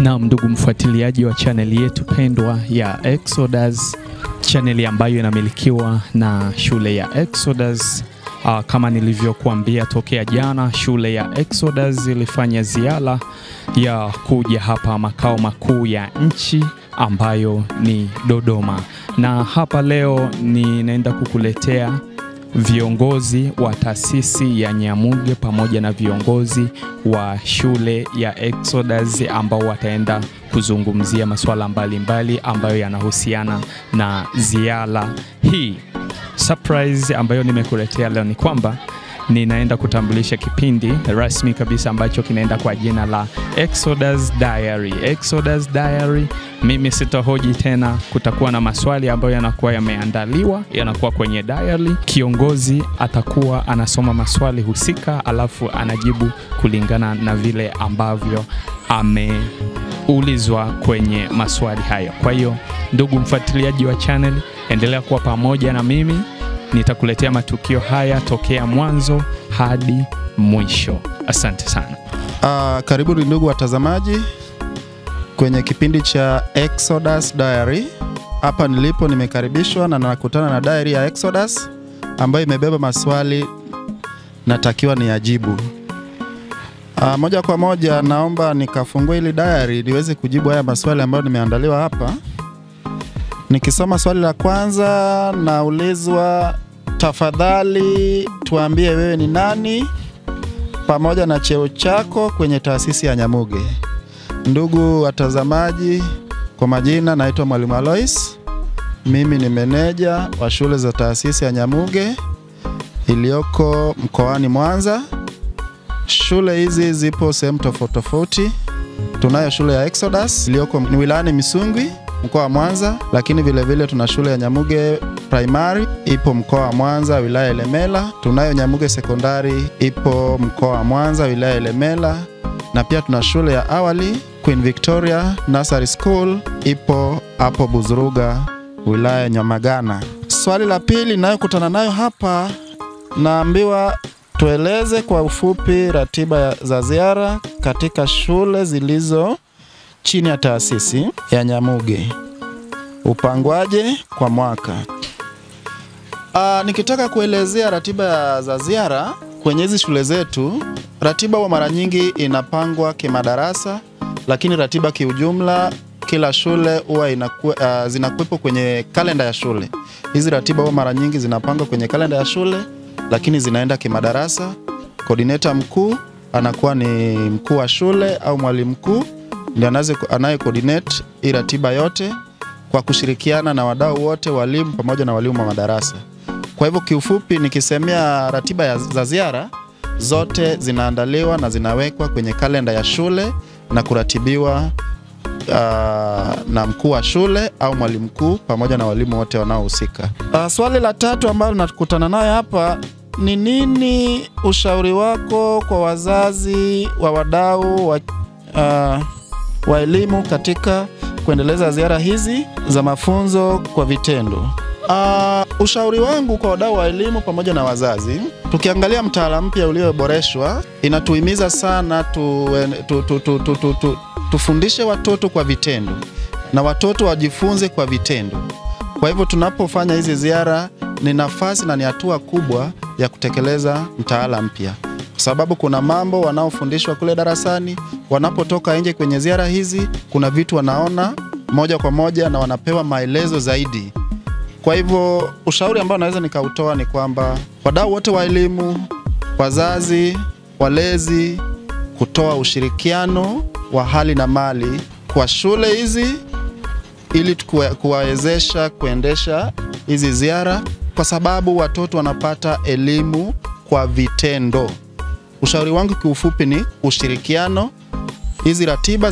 Na ndugu mfuatiliaji wa channel yetu pendwa ya Exodus, channel ambayo inamilikiwa na shule ya Exodus. Kama nilivyokuambia tokea jana, shule ya Exodus ilifanya ziara ya kuja hapa makao makuu ya nchi ambayo ni Dodoma. Na hapa leo ninaenda kukuletea viongozi wa taasisi ya Nyamuge pamoja na viongozi wa shule ya Exodus ambao wataenda kuzungumzia masuala mbalimbali ambayo yanahusiana na ziara hii. Surprise ambayo nimekuletea leo ni kwamba ninaenda kutambulisha kipindi rasmi kabisa ambacho kinaenda kwa jina la Exodus Diary. Exodus Diary, mimi sitahoji tena, kutakuwa na maswali ambayo yanakuwa yameandaliwa, yanakuwa kwenye diary. Kiongozi atakuwa anasoma maswali husika alafu anajibu kulingana na vile ambavyo ameulizwa kwenye maswali hayo. Kwa hiyo ndugu mfuatiliaji wa channel, endelea kuwa pamoja na mimi. Nitakuletea matukio haya tokea mwanzo hadi mwisho. Asante sana. Karibu ndugu watazamaji kwenye kipindi cha Exodus Diary. Hapa nilipo nimekaribishwa na nakutana na diary ya Exodus ambayo imebeba maswali natakiwa niyajibu. Moja kwa moja naomba nikafungue ile diary niweze kujibu haya maswali ambayo nimeandaliwa hapa. Nikisoma swali la kwanza, naulizwa, tafadhali tuambie wewe ni nani pamoja na cheo chako kwenye taasisi ya Nyamuge. Ndugu watazamaji, kwa majina naitwa Mwalimu Alois. Mimi ni meneja wa shule za taasisi ya Nyamuge iliyoko mkoani Mwanza. Shule hizi zipo sehemu tofauti tofauti. Tunayo shule ya Exodus iliyoko wilayani Misungwi, mkoa wa Mwanza, lakini vile vile tuna shule ya Nyamuge Primary ipo mkoa wa Mwanza, wilaya ya Ilemela. Tunayo Nyamuge Secondary ipo mkoa wa Mwanza, wilaya ya Ilemela, na pia tuna shule ya awali Queen Victoria Nursery School ipo hapo Buzuruga, wilaya ya Nyamagana. Swali la pili ninayokutana nayo hapa, naambiwa tueleze kwa ufupi ratiba za ziara katika shule zilizo chini ya taasisi ya Nyamuge. Upangwaje kwa mwaka? Nikitaka kuelezea ratiba za ziara kwenye hizi shule zetu, ratiba wa mara nyingi inapangwa kimadarasa, lakini ratiba kiujumla kila shule huwa zinakuwepo kwenye kalenda ya shule. Hizi ratiba wa mara nyingi zinapangwa kwenye kalenda ya shule, lakini zinaenda kimadarasa. Coordinator mkuu anakuwa ni mkuu wa shule au mwalimu mkuu, ndiye anaye coordinate hii ratiba yote kwa kushirikiana na wadau wote, walimu pamoja na walimu wa madarasa. Kwa hivyo kiufupi nikisemea ratiba za ziara zote zinaandaliwa na zinawekwa kwenye kalenda ya shule na kuratibiwa na mkuu wa shule au mwalimu mkuu pamoja na walimu wote wanaohusika. Swali la tatu ambalo nakutana nayo hapa, ni nini ushauri wako kwa wazazi wa wadau wa elimu katika kuendeleza ziara hizi za mafunzo kwa vitendo? Ushauri wangu kwa wadau wa elimu pamoja na wazazi, tukiangalia mtaala mpya ulioboreshwa, inatuhimiza sana tufundishe watoto kwa vitendo na watoto wajifunze kwa vitendo. Kwa hivyo tunapofanya hizi ziara ni nafasi na ni hatua kubwa ya kutekeleza mtaala mpya, kwa sababu kuna mambo wanaofundishwa kule darasani, wanapotoka nje kwenye ziara hizi kuna vitu wanaona moja kwa moja na wanapewa maelezo zaidi. Kwa hivyo ushauri ambao naweza nikautoa ni kwamba wadau wote wa elimu, wazazi, walezi, kutoa ushirikiano wa hali na mali kwa shule hizi ili kuwawezesha kuendesha hizi ziara, kwa sababu watoto wanapata elimu kwa vitendo. Ushauri wangu kiufupi ni ushirikiano. Hizi ratiba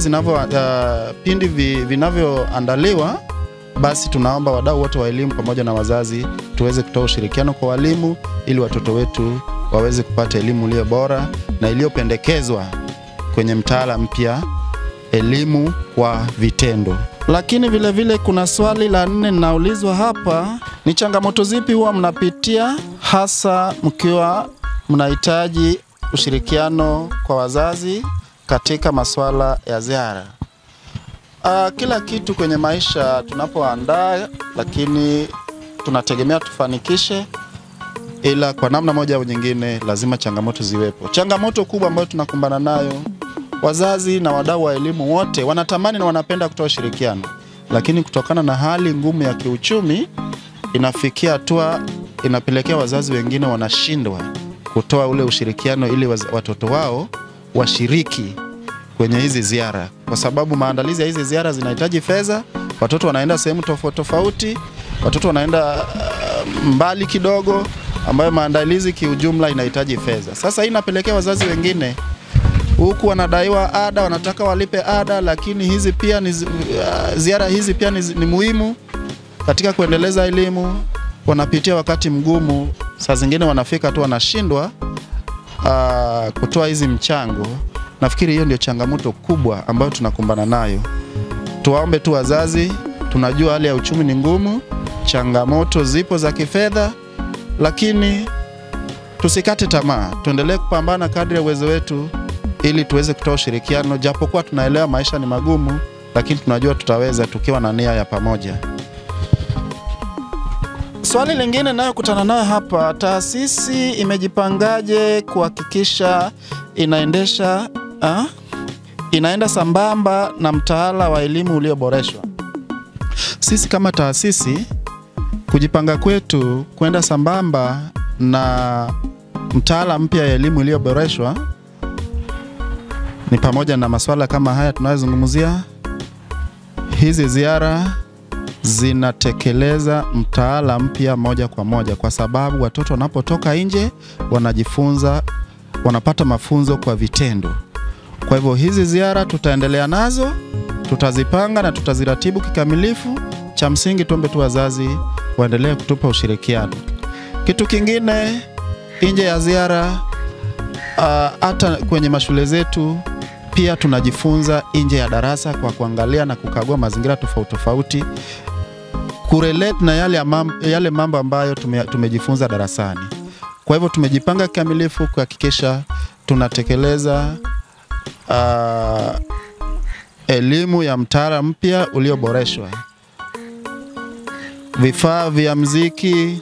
pindi vinavyoandaliwa, basi tunaomba wadau wote wa elimu pamoja na wazazi tuweze kutoa ushirikiano kwa walimu ili watoto wetu waweze kupata elimu iliyo bora na iliyopendekezwa kwenye mtaala mpya, elimu kwa vitendo. Lakini vile vile kuna swali la 4 ninaulizwa hapa, ni changamoto zipi huwa mnapitia hasa mkiwa mnahitaji ushirikiano kwa wazazi katika masuala ya ziara? Kila kitu kwenye maisha tunapoandaa, lakini tunategemea tufanikishe, ila kwa namna moja au nyingine lazima changamoto ziwepo. Changamoto kubwa ambayo tunakumbana nayo, wazazi na wadau wa elimu wote wanatamani na wanapenda kutoa ushirikiano, lakini kutokana na hali ngumu ya kiuchumi inafikia hatua inapelekea wazazi wengine wanashindwa kutoa ule ushirikiano ili watoto wao washiriki kwenye hizi ziara, kwa sababu maandalizi ya hizi ziara zinahitaji fedha. Watoto wanaenda sehemu tofauti tofauti, watoto wanaenda mbali kidogo, ambayo maandalizi kiujumla inahitaji fedha. Sasa hii inapelekea wazazi wengine huku wanadaiwa ada, wanataka walipe ada, lakini hizi pia ni ziara hizi pia ni muhimu katika kuendeleza elimu. Wanapitia wakati mgumu, saa zingine wanafika tu wanashindwa kutoa hizi mchango. Nafikiri hiyo ndio changamoto kubwa ambayo tunakumbana nayo. Tuwaombe tu wazazi, tunajua hali ya uchumi ni ngumu, changamoto zipo za kifedha, lakini tusikate tamaa, tuendelee kupambana kadri ya uwezo wetu ili tuweze kutoa ushirikiano. Japokuwa tunaelewa maisha ni magumu, lakini tunajua tutaweza tukiwa na nia ya pamoja. Swali lingine nayo kutana nayo hapa, taasisi imejipangaje kuhakikisha inaenda sambamba na mtaala wa elimu ulioboreshwa? Sisi kama taasisi kujipanga kwetu kwenda sambamba na mtaala mpya ya elimu ulioboreshwa ni pamoja na masuala kama haya tunayozungumzia. Hizi ziara zinatekeleza mtaala mpya moja kwa moja, kwa sababu watoto wanapotoka nje wanajifunza, wanapata mafunzo kwa vitendo. Kwa hivyo hizi ziara tutaendelea nazo, tutazipanga na tutaziratibu kikamilifu. Cha msingi tuombe tu wazazi waendelee kutupa ushirikiano. Kitu kingine, nje ya ziara, hata kwenye mashule zetu pia tunajifunza nje ya darasa kwa kuangalia na kukagua mazingira tofauti tofauti, kurelate na yale mambo ambayo tumejifunza darasani. Kwa hivyo tumejipanga kikamilifu kuhakikisha tunatekeleza elimu ya mtaala mpya ulioboreshwa. Vifaa vya muziki,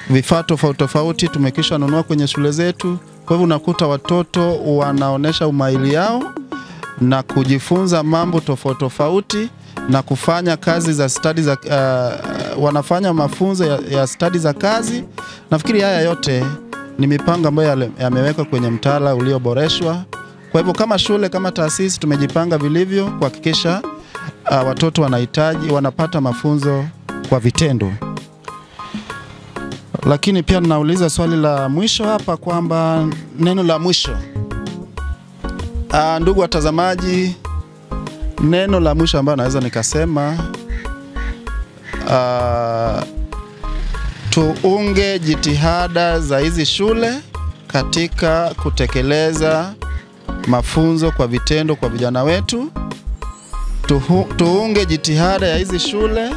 vifaa tofauti tofauti tumekisha nunua kwenye shule zetu. Kwa hivyo unakuta watoto wanaonesha umahiri yao na kujifunza mambo tofauti tofauti na kufanya kazi za study za wanafanya mafunzo ya study za kazi. Nafikiri haya yote ni mipango ambayo yamewekwa kwenye mtaala ulioboreshwa. Kwa hivyo kama shule, kama taasisi tumejipanga vilivyo kuhakikisha watoto wanapata mafunzo kwa vitendo. Lakini pia ninauliza swali la mwisho hapa kwamba neno la mwisho. Ndugu watazamaji, neno la mwisho ambalo naweza nikasema, tuunge jitihada za hizi shule katika kutekeleza mafunzo kwa vitendo kwa vijana wetu. Tuunge jitihada ya hizi shule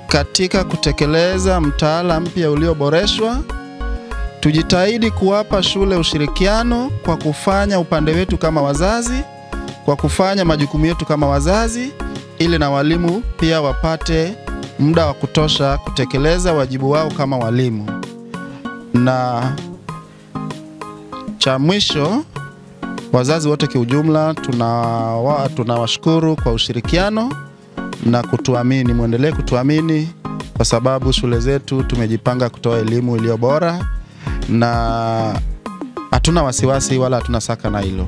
katika kutekeleza mtaala mpya ulioboreshwa. Tujitahidi kuwapa shule ushirikiano kwa kufanya upande wetu kama wazazi, kwa kufanya majukumu yetu kama wazazi, ili na walimu pia wapate muda wa kutosha kutekeleza wajibu wao kama walimu. Na cha mwisho, wazazi wote kiujumla tunawashukuru kwa ushirikiano na kutuamini. Muendelee kutuamini kwa sababu shule zetu tumejipanga kutoa elimu iliyo bora na hatuna wasiwasi wala hatuna saka na hilo.